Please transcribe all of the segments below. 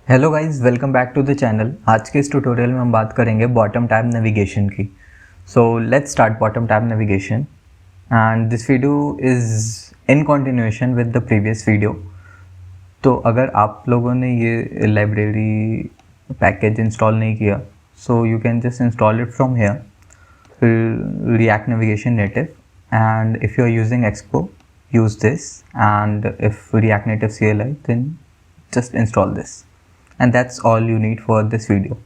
Hello guys, welcome back to the channel. आज के इस ट्यूटोरियल में हम बात करेंगे बॉटम टैब नेविगेशन की। So let's start bottom tab navigation and this video is in continuation with the previous video. तो अगर आप लोगों ने ये लाइब्रेरी पैकेज इंस्टॉल नहीं किया, so you can just install it from here, React Navigation Native, and if you are using Expo, use this, and if React Native CLI, then just install this, and that's all you need for this video.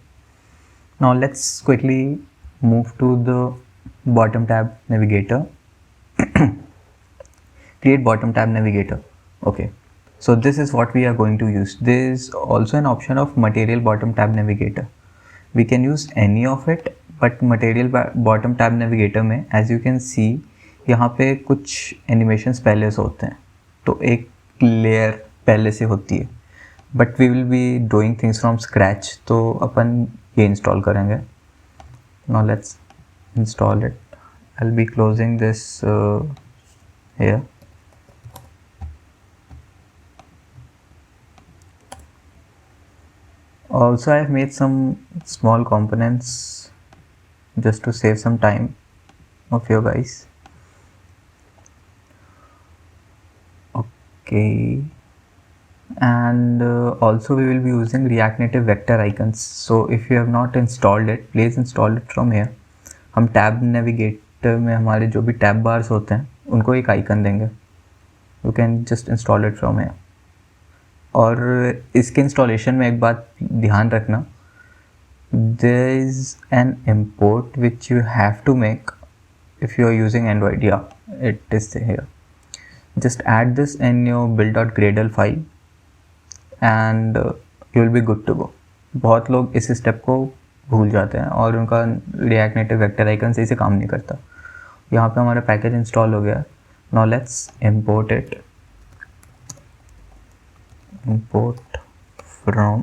Now let's quickly move to the bottom tab navigator. Create bottom tab navigator. Okay, so this is what we are going to use. There is also an option of material bottom tab navigator. We can use any of it, but material bottom tab navigator में as you can see यहाँ पे कुछ animations पहले से होते हैं, तो एक लेयर पहले से होती है, but we will be doing things from scratch, तो अपन ये इंस्टॉल करेंगे। Now let's install it. I will be closing this here. Also, I have made some small components just to save some time of you guys. Okay, and also we will be using React Native vector icons. So if you have not installed it, please install it from here. हम tab navigator में हमारे जो भी tab bars होते हैं उनको एक icon देंगे। You can just install it from here. और इसके इंस्टॉलेशन में एक बात ध्यान रखना, there is an import which you have to make if you are using Android. Yeah, it is here. Just add this in your build.gradle file and you will be good to go. बहुत लोग इस step को भूल जाते हैं और उनका React Native vector icon सही से काम नहीं करता। यहाँ पे हमारा पैकेज इंस्टॉल हो गया। Now let's import it. Import from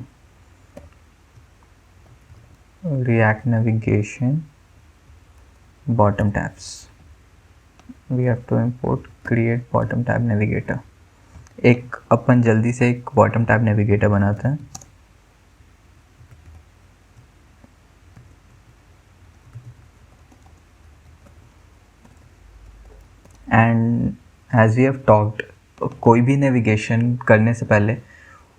React Navigation bottom tabs. We have to import create bottom tab navigator. एक अपन जल्दी से एक bottom tab navigator बनाते हैं। And as we have talked, कोई भी नेविगेशन करने से पहले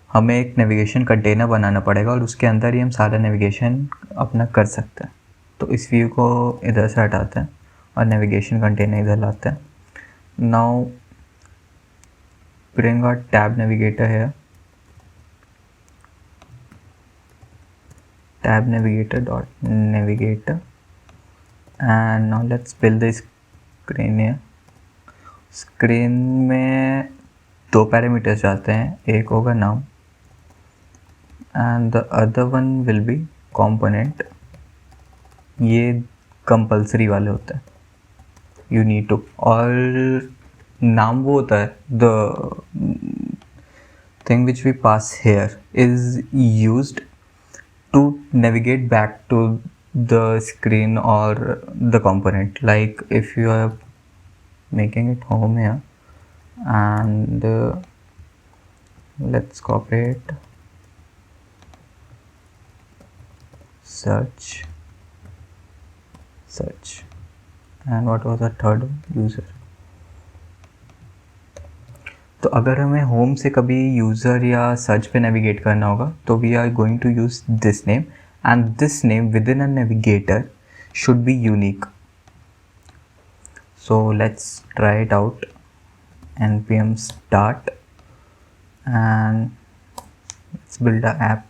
हमें एक नेविगेशन कंटेनर बनाना पड़ेगा और उसके अंदर ही हम सारा नेविगेशन अपना कर सकते हैं। तो इस व्यू को इधर से हटाते हैं और नेविगेशन कंटेनर इधर लाते हैं। Now bring our tab navigator here, tab navigator dot navigator, and now let's build the screen here. Screen में दो पैरामीटर्स जाते हैं, एक होगा नाम and the other one will be component. ये कंपल्सरी वाले होते हैं, you need to, और नाम वो होता है the thing which we pass here is used to navigate back to the screen or the component. Like if you are making it home here and let's copy it, search, and what was the third one? User. तो अगर हमें home से कभी user या search पे navigate करना होगा तो we are going to use this name, and this name within a navigator should be unique. So let's try it out. npm start and let's build an app.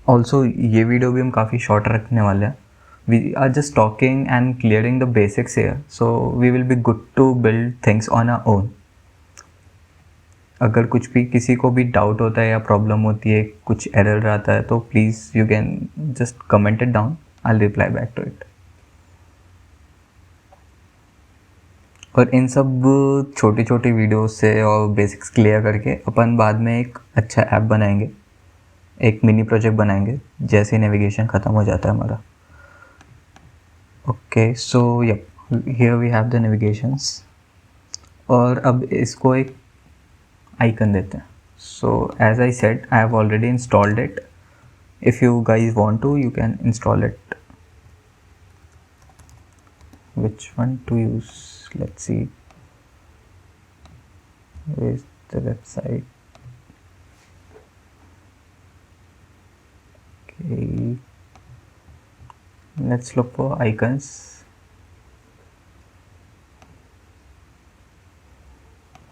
Also ये video भी हम काफ़ी short रखने वाले हैं. We are just talking and clearing the basics here, so we will be good to build things on our own. अगर कुछ भी किसी को भी डाउट होता है या प्रॉब्लम होती है, कुछ एरर आता है, तो please you can just comment it down, I will reply back to it. और इन सब छोटी छोटी वीडियोस से और बेसिक्स क्लियर करके अपन बाद में एक अच्छा ऐप बनाएंगे, एक मिनी प्रोजेक्ट बनाएंगे जैसे नेविगेशन ख़त्म हो जाता है हमारा. Okay, so yup, here we have the navigations. और अब इसको एक आइकन देते हैं. So as I said, I have already installed it. If you guys want to, you can install it. Which one to use? Let's see. Where's the website? Okay, let's look for icons.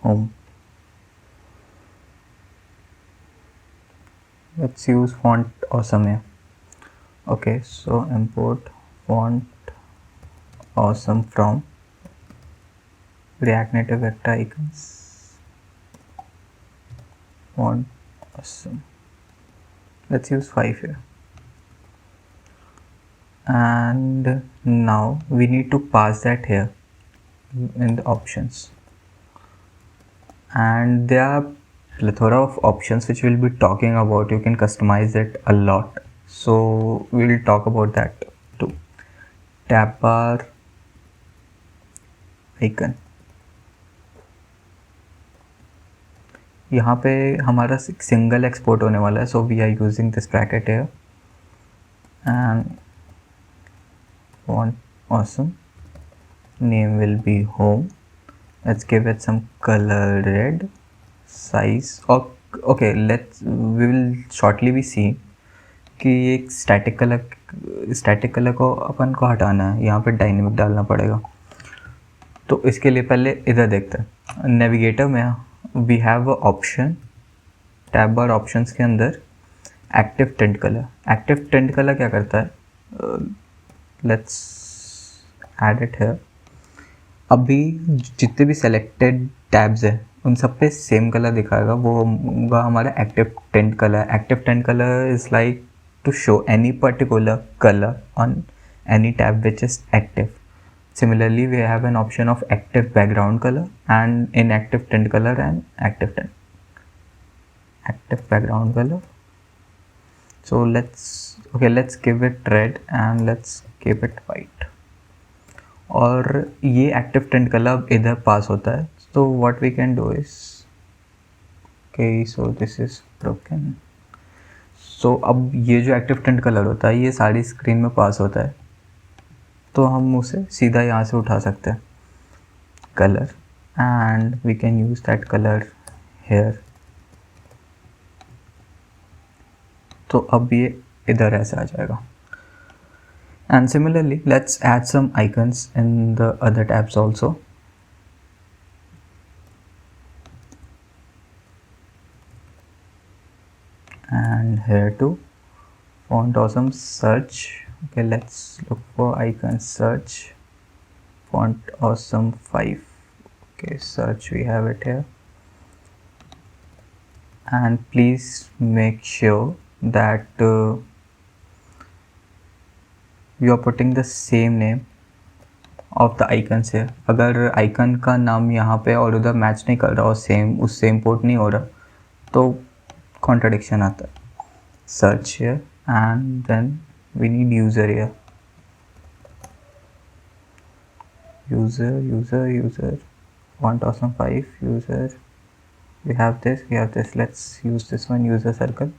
Home. Let's use font awesome here. Okay, so import font awesome from React Native Vector Icons. Font awesome. Let's use 5 here. And now we need to pass that here in the options. And there are plethora of options which we'll be talking about. You can customize it a lot. So we'll talk about that too. Tab bar icon. यहाँ पे हमारा single export होने वाला है, so we are using this bracket here and font awesome. Name will be home. Let's give it some color red. Size okay, we will shortly be seeing कि एक static colour को अपन को हटाना है, यहाँ पे डायनेमिक डालना पड़ेगा. तो इसके लिए पहले इधर देखते हैं. नेविगेटर में we have a option, tab bar options के अंदर active tint colour. Active tint colour क्या करता है? Let's add it here. अभी जितने भी सेलेक्टेड टैब्स हैं उन सब पे सेम कलर दिखाएगा, वो होगा हमारा active tint colour. Active tint colour is like to show any particular color on any tab which is active. Similarly, we have an option of active background color and inactive tint color and active tint. Active background color. So let's give it red and let's give it white. और ये active tint color इधर पास होता है. So what we can do is, okay, so this is broken. सो अब ये जो active tint colour होता है ये सारी स्क्रीन में पास होता है, तो हम उसे सीधा यहाँ से उठा सकते हैं colour and we can use that colour here. तो अब ये इधर ऐसे आ जाएगा. And similarly let's add some icons in the other tabs also. And here too, font awesome search. Okay, let's look for icon search. Font awesome 5. Okay, search, we have it here. And please make sure that you are putting the same name of the icons here. अगर icon का नाम यहाँ पे और उधर match नहीं कर रहा और उस सेम पोर्ट नहीं हो रहा तो contradiction आता है. Search here and then we need user here. User font awesome 5 user. We have this. Let's use this one, user circle.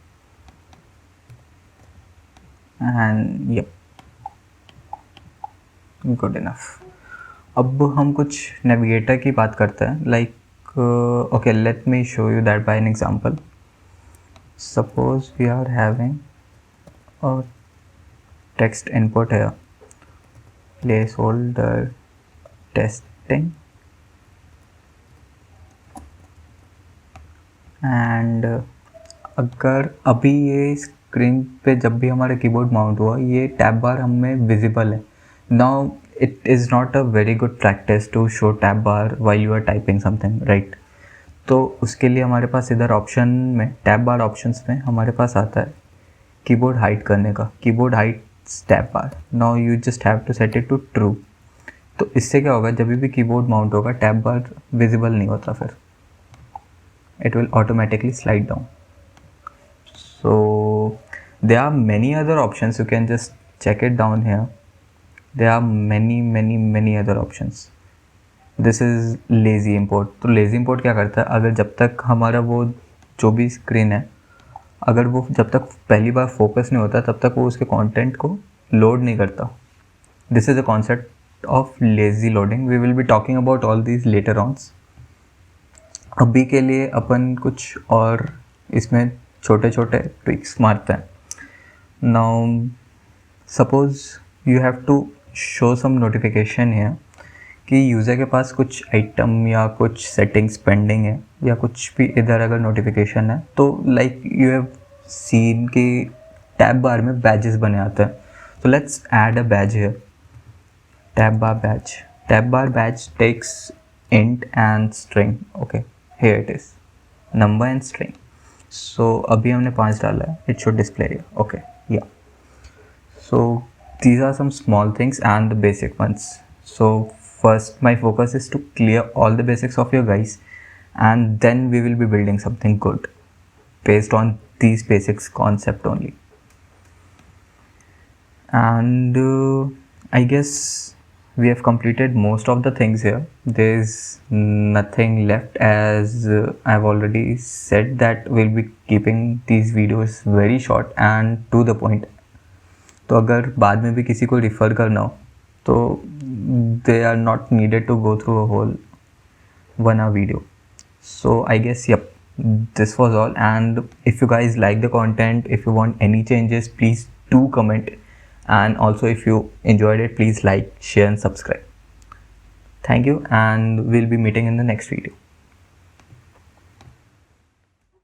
And yep, good enough. अब हम कुछ नेविगेटर की बात करते हैं. Like okay, let me show you that by an example. Suppose we are having a text input here, placeholder testing, and अगर अभी ये स्क्रीन पे जब भी हमारा कीबोर्ड माउंट हुआ ये टैब बार हमें विजिबल है. Now it is not a very good practice to show tab bar while you are typing something, right? तो उसके लिए हमारे पास इधर ऑप्शन में टैब बार ऑप्शंस में हमारे पास आता है कीबोर्ड हाइड करने का, keyboard hide tab bar. Now you just have to set it to true. तो इससे क्या होगा, जब भी कीबोर्ड माउंट होगा टैब बार विजिबल नहीं होता, फिर it will automatically slide down. So there are many other options, you can just check it down here. There are many other options. This is lazy import. तो lazy import क्या करता है, अगर जब तक हमारा वो जो भी स्क्रीन है, अगर वो जब तक पहली बार फोकस नहीं होता तब तक वो उसके कंटेंट को लोड नहीं करता। This is a concept of lazy loading. We will be talking about all these later ons. अभी के लिए अपन कुछ और इसमें छोटे छोटे ट्रिक्स मारते हैं। Now suppose you have to show some notification है कि यूज़र के पास कुछ आइटम या कुछ सेटिंग्स पेंडिंग है या कुछ भी इधर अगर नोटिफिकेशन है, तो लाइक यू हैव सीन कि टैब बार में बैजेस बने आते हैं। तो let's add a badge here, tab bar badge takes int and string. Okay, here it is, number and string. So अभी हमने 5 डाला है, it should display here. Okay, yeah. So these are some small things and the basic ones. So first my focus is to clear all the basics of your guys, and then we will be building something good based on these basics concept only. And I guess we have completed most of the things here. There's nothing left, as I've already said that we'll be keeping these videos very short and to the point. तो अगर बाद में भी किसी को refer करना हो तो they are not needed to go through a whole 1 hour video. So I guess yep, this was all. And if you guys like the content, if you want any changes, please do comment. And also if you enjoyed it, please like, share and subscribe. Thank you, and we'll be meeting in the next video.